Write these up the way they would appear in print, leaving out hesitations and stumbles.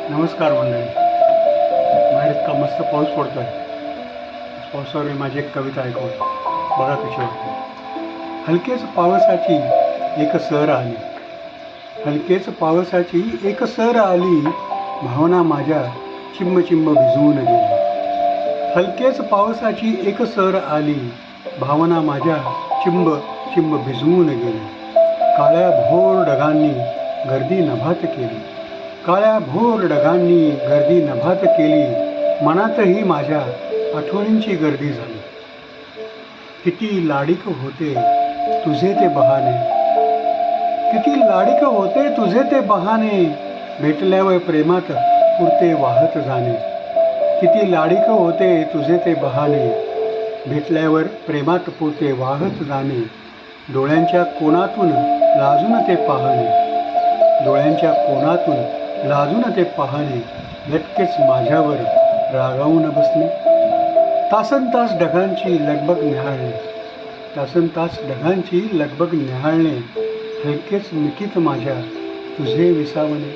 नमस्कार मंडळी. बाहेर इतका मस्त पाऊस पडतो आहे. पावसावर माझी एक कविता ऐकून बघा कशी वाटते. हलकेच पावसाची एक सर आली, हलकेच पावसाची एक सर आली, भावना माझ्या चिंब चिंब भिजवून गेली. हलकेच पावसाची एक सर आली, भावना माझ्या चिंब चिंब भिजवून गेली. काळ्या भोर ढगांनी गर्दी नभात केली, काळ्या भोर ढगांनी गर्दी नभात केली. मनातही माझ्या आठवणींची गर्दी झाली. किती लाडिक होते तुझे ते बहाने, किती लाडिक होते तुझे ते बहाने, भेटल्यावर प्रेमात पुरते वाहत जाणे. किती लाडिक होते तुझे ते बहाने, भेटल्यावर प्रेमात पुरते वाहत जाणे. डोळ्यांच्या कोणातून लाजून ते पाहणे, डोळ्यांच्या कोणातून लाजून ते पाहणे. लटकेच माझ्यावर रागावून बसणे. तासनतास ढगांची लगबग न्याहाळणे, तासनतास ढगांची लगबग न्याहाळणे. हलकेच मिठीत माझ्या तुझे विसावणे.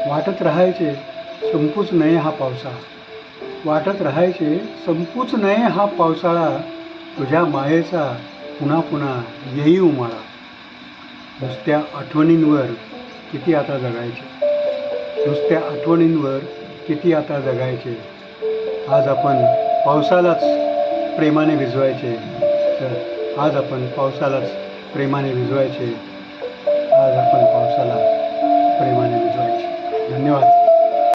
वाटत राहायचे संपूच नये हा पावसाळा, वाटत राहायचे संपूच नये हा पावसाळा. तुझ्या मायेचा पुन्हा पुन्हा येई उमाळा. नुसत्या आठवणींवर किती आता जगायचे, नुसत्या आठवणींवर किती आता जगायचे. आज आपण पावसालाच प्रेमाने भिजवायचे, तर आज आपण पावसालाच प्रेमाने भिजवायचे, आज आपण पावसाला प्रेमाने भिजवायचे. धन्यवाद.